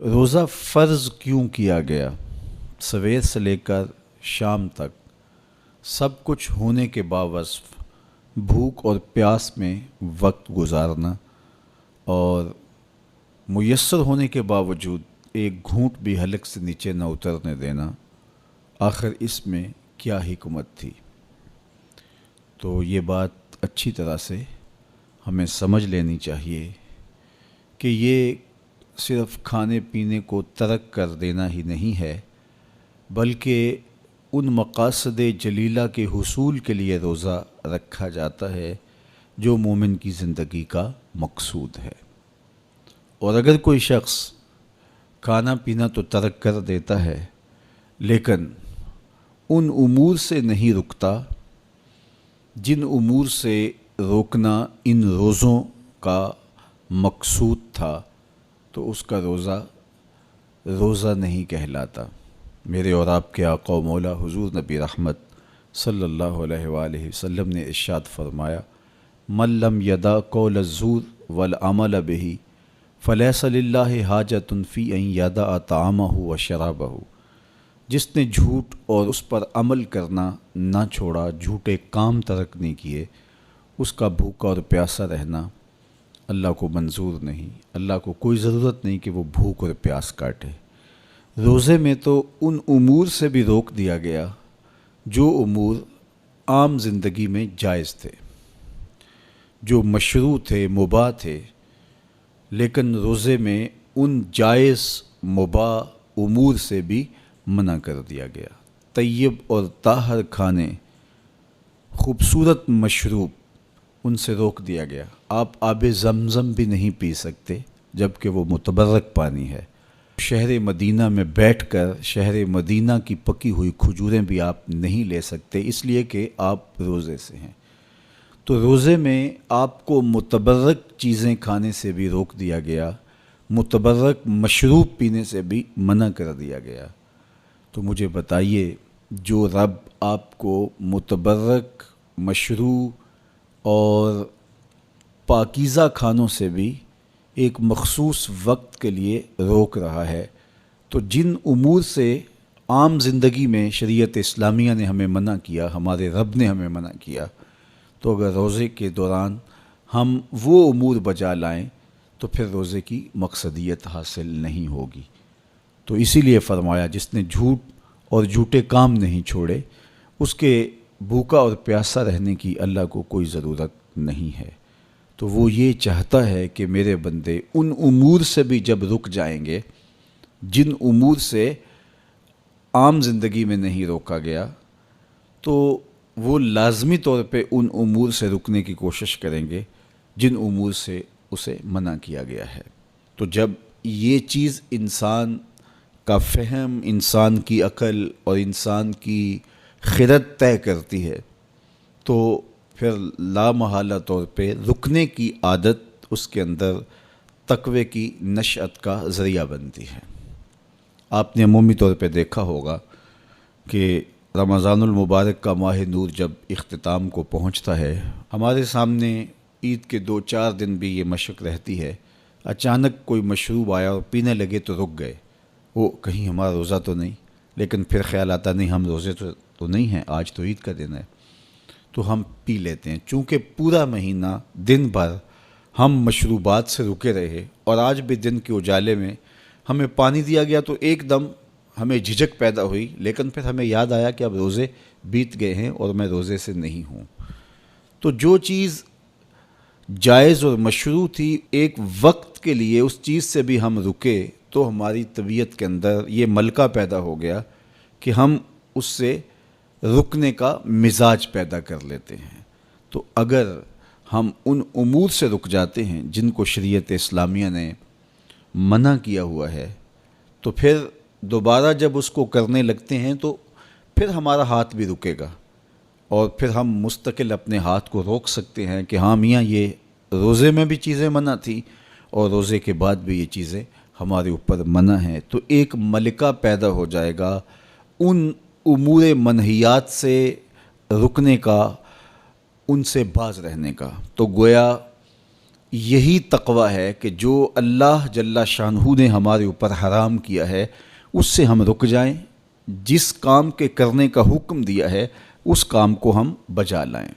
روزہ فرض کیوں کیا گیا؟ سویر سے لے کر شام تک سب کچھ ہونے کے باوصف بھوک اور پیاس میں وقت گزارنا اور میسر ہونے کے باوجود ایک گھونٹ بھی حلق سے نیچے نہ اترنے دینا، آخر اس میں کیا حکمت تھی؟ تو یہ بات اچھی طرح سے ہمیں سمجھ لینی چاہیے کہ یہ صرف کھانے پینے کو ترک کر دینا ہی نہیں ہے، بلکہ ان مقاصد جلیلہ کے حصول کے لیے روزہ رکھا جاتا ہے جو مومن کی زندگی کا مقصود ہے۔ اور اگر کوئی شخص کھانا پینا تو ترک کر دیتا ہے لیکن ان امور سے نہیں رکتا جن امور سے روکنا ان روزوں کا مقصود تھا، تو اس کا روزہ نہیں کہلاتا۔ میرے اور آپ کے آقا و مولا حضور نبی رحمت صلی اللہ علیہ وآلہ وسلم نے ارشاد فرمایا، من لم یدع قول الزور والعمل بہ فلیس للہ حاجۃ فی ان یدع طعامہ و شرابہ۔ جس نے جھوٹ اور اس پر عمل کرنا نہ چھوڑا، جھوٹے کام ترک نہیں کیے، اس کا بھوکا اور پیاسا رہنا اللہ کو منظور نہیں۔ اللہ کو کوئی ضرورت نہیں کہ وہ بھوک اور پیاس کاٹے۔ روزے میں تو ان امور سے بھی روک دیا گیا جو امور عام زندگی میں جائز تھے، جو مشروع تھے، مباح تھے، لیکن روزے میں ان جائز مباح امور سے بھی منع کر دیا گیا۔ طیب اور طاہر کھانے، خوبصورت مشروب، ان سے روک دیا گیا۔ آپ آب زمزم بھی نہیں پی سکتے جبکہ وہ متبرک پانی ہے۔ شہر مدینہ میں بیٹھ کر شہر مدینہ کی پکی ہوئی کھجوریں بھی آپ نہیں لے سکتے، اس لیے کہ آپ روزے سے ہیں۔ تو روزے میں آپ کو متبرک چیزیں کھانے سے بھی روک دیا گیا، متبرک مشروب پینے سے بھی منع کر دیا گیا۔ تو مجھے بتائیے، جو رب آپ کو متبرک، مشروع اور پاکیزہ کھانوں سے بھی ایک مخصوص وقت کے لیے روک رہا ہے، تو جن امور سے عام زندگی میں شریعت اسلامیہ نے ہمیں منع کیا، ہمارے رب نے ہمیں منع کیا، تو اگر روزے کے دوران ہم وہ امور بجا لائیں تو پھر روزے کی مقصدیت حاصل نہیں ہوگی۔ تو اسی لیے فرمایا، جس نے جھوٹ اور جھوٹے کام نہیں چھوڑے، اس کے بھوکا اور پیاسا رہنے کی اللہ کو کوئی ضرورت نہیں ہے۔ تو وہ یہ چاہتا ہے کہ میرے بندے ان امور سے بھی جب رک جائیں گے جن امور سے عام زندگی میں نہیں روکا گیا، تو وہ لازمی طور پہ ان امور سے رکنے کی کوشش کریں گے جن امور سے اسے منع کیا گیا ہے۔ تو جب یہ چیز انسان کا فہم، انسان کی عقل اور انسان کی خرد طے کرتی ہے، تو پھر لا محالہ طور پہ رکنے کی عادت اس کے اندر تقوی کی نشأت کا ذریعہ بنتی ہے۔ آپ نے عمومی طور پہ دیکھا ہوگا کہ رمضان المبارک کا ماہ نور جب اختتام کو پہنچتا ہے، ہمارے سامنے عید کے 2-4 دن بھی یہ مشق رہتی ہے، اچانک کوئی مشروب آیا اور پینے لگے تو رک گئے، وہ کہیں ہمارا روزہ تو نہیں، لیکن پھر خیال آتا نہیں، ہم روزے تو نہیں ہیں، آج تو عید کا دن ہے، تو ہم پی لیتے ہیں۔ چونکہ پورا مہینہ دن بھر ہم مشروبات سے رکے رہے اور آج بھی دن کے اجالے میں ہمیں پانی دیا گیا تو ایک دم ہمیں جھجک پیدا ہوئی، لیکن پھر ہمیں یاد آیا کہ اب روزے بیت گئے ہیں اور میں روزے سے نہیں ہوں۔ تو جو چیز جائز اور مشروع تھی، ایک وقت کے لیے اس چیز سے بھی ہم رکے تو ہماری طبیعت کے اندر یہ ملکہ پیدا ہو گیا کہ ہم اس سے رکنے کا مزاج پیدا کر لیتے ہیں۔ تو اگر ہم ان امور سے رک جاتے ہیں جن کو شریعت اسلامیہ نے منع کیا ہوا ہے، تو پھر دوبارہ جب اس کو کرنے لگتے ہیں تو پھر ہمارا ہاتھ بھی رکے گا، اور پھر ہم مستقل اپنے ہاتھ کو روک سکتے ہیں کہ ہاں میاں، یہ روزے میں بھی چیزیں منع تھی اور روزے کے بعد بھی یہ چیزیں ہمارے اوپر منع ہیں۔ تو ایک ملکہ پیدا ہو جائے گا ان امور منہیات سے رکنے کا، ان سے باز رہنے کا۔ تو گویا یہی تقوی ہے کہ جو اللہ جل شانہ نے ہمارے اوپر حرام کیا ہے اس سے ہم رک جائیں، جس کام کے کرنے کا حکم دیا ہے اس کام کو ہم بجا لائیں۔